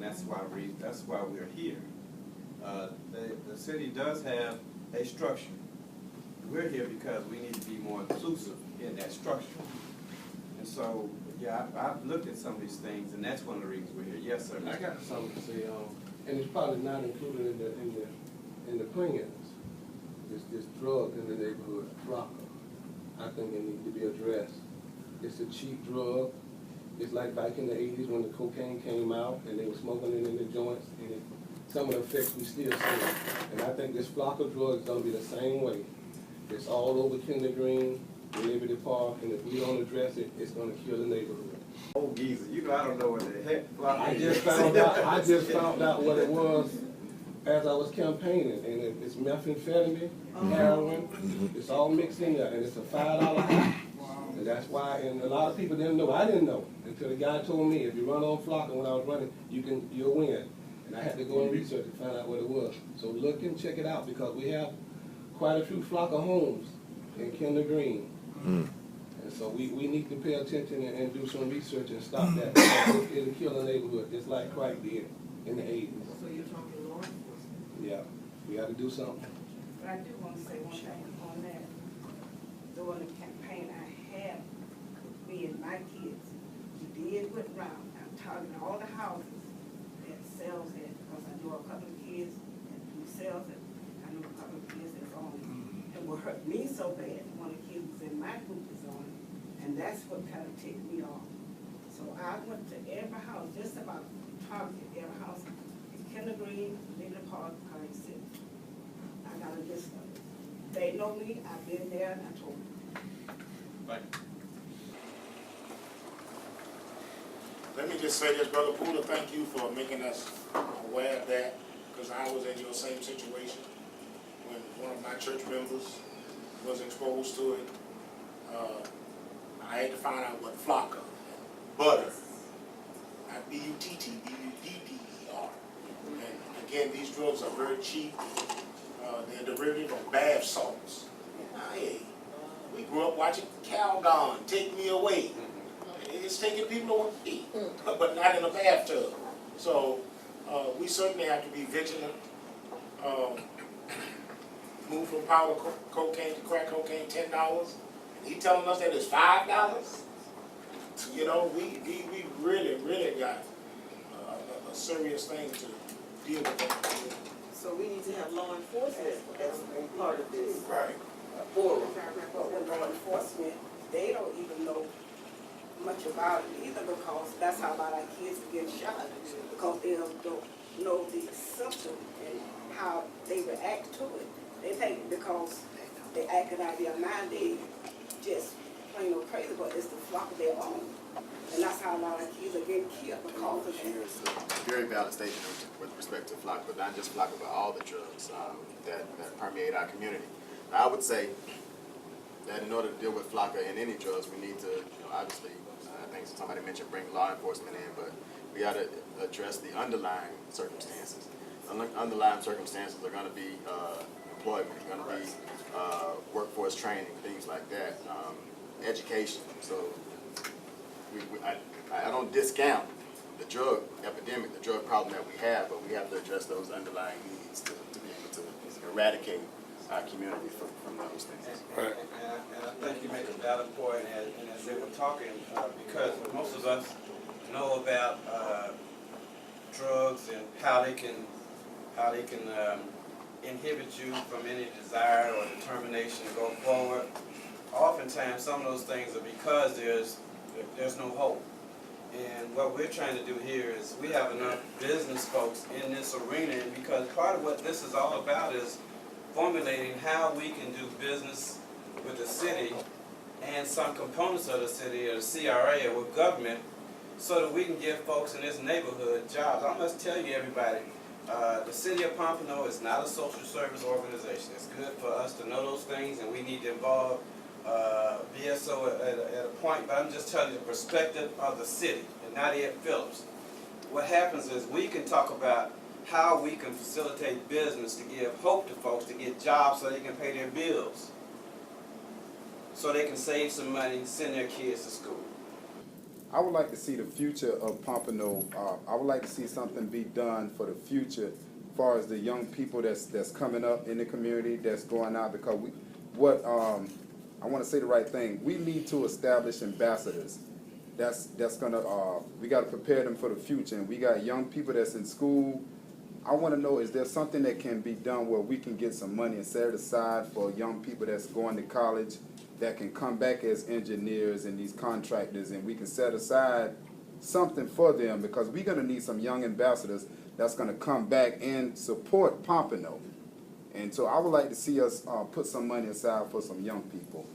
that's why we're here. The city does have a structure. We're here because we need to be more inclusive in that structure. And so, yeah, I've looked at some of these things, and that's one of the reasons we're here. Yes, sir. I got something to say, and it's probably not included in the plans. This drug in the neighborhood, Flocka. I think it needs to be addressed. It's a cheap drug. It's like back in the 80s when the cocaine came out and they were smoking it in the joints, and some of the effects we still see. And I think this Flocka drug is gonna be the same way. It's all over Kinder Green, Liberty Park, and if we don't address it, it's gonna kill the neighborhood. Oh, geezer, you know I don't know what the heck Flocka I is. just found out what it was as I was campaigning, and it's methamphetamine, heroin, it's all mixed in there, and it's a $5 high. And that's why, and a lot of people didn't know, I didn't know, until the guy told me, if you run on Flocka when I was running, you'll win. And I had to go and research to find out what it was. So look and check it out, because we have quite a few Flocka homes in Kinder Green. And so we need to pay attention and do some research and stop that, because it'll kill the neighborhood, just like crack did in the 80s. So you're talking law enforcement? Yeah, we got to do something. But I do want to say one thing on that. During the campaign, I have, me and my kids, we did went round, I'm targeting all the houses that sells it, because I know a couple of kids who sells it, I know a couple of kids that's on it. And what hurt me so bad, one of the kids was in my group is on it, and that's what kind of ticked me off. So I went to every house, just about targeted every house, in Kinder Green, Liberty Park, Pine City. I got a list of it. They know me, I've been there, and I told them. Thank you. Let me just say this, Brother Pooler, thank you for making us aware of that, because I was in your same situation when one of my church members was exposed to it. I had to find out what Flocka, butter, not B-U-T-T, B-U-D-D-E-R. And again, these drugs are very cheap. They're derivative of bath salts. Hey, we grew up watching Calgon, Take Me Away. It's taking people away, but not in a bathtub. So we certainly have to be vigilant. Move from powder cocaine to crack cocaine, $10. He telling us that it's $5. You know, we really got a serious thing to deal with that. So we need to have law enforcement as a part of this. Right. But with law enforcement, they don't even know much about it either, because that's how a lot of kids get shot, because they don't know the symptom and how they react to it. They think because they acting out of their mind, they just plain old crazy, but it's the flock of their own. And that's how a lot of kids are getting killed because of that. Here's a very valid statement with respect to Flocka, but not just Flocka, but all the drugs that permeate our community. Now, I would say that in order to deal with Flocka and any drugs, we need to, obviously, I think somebody mentioned bring law enforcement in, but we got to address the underlying circumstances. Underlying circumstances are going to be employment, going to be workforce training, things like that, education. So I don't discount the drug epidemic, the drug problem that we have, but we have to address those underlying needs to be able to eradicate our community from those things. Right. And I think you make a valid point, and as they were talking, because most of us know about drugs and how they can inhibit you from any desire or determination to go forward. Oftentimes, some of those things are because there's no hope. And what we're trying to do here is we have enough business folks in this arena, and because part of what this is all about is formulating how we can do business with the city and some components of the city or the CRA or with government, so that we can give folks in this neighborhood jobs. I must tell you, everybody, the city of Pompano is not a social service organization. It's good for us to know those things, and we need to involve BSO at a point, but I'm just telling you the perspective of the city and not Ed Phillips. What happens is we can talk about how we can facilitate business to give hope to folks to get jobs so they can pay their bills, so they can save some money, send their kids to school. I would like to see the future of Pompano. I would like to see something be done for the future, as far as the young people that's coming up in the community, that's going out. Because I want to say the right thing. We need to establish ambassadors. That's gonna. We got to prepare them for the future. And we got young people that's in school. I want to know, is there something that can be done where we can get some money and set it aside for young people that's going to college that can come back as engineers and these contractors, and we can set aside something for them, because we're going to need some young ambassadors that's going to come back and support Pompano. And so I would like to see us put some money aside for some young people.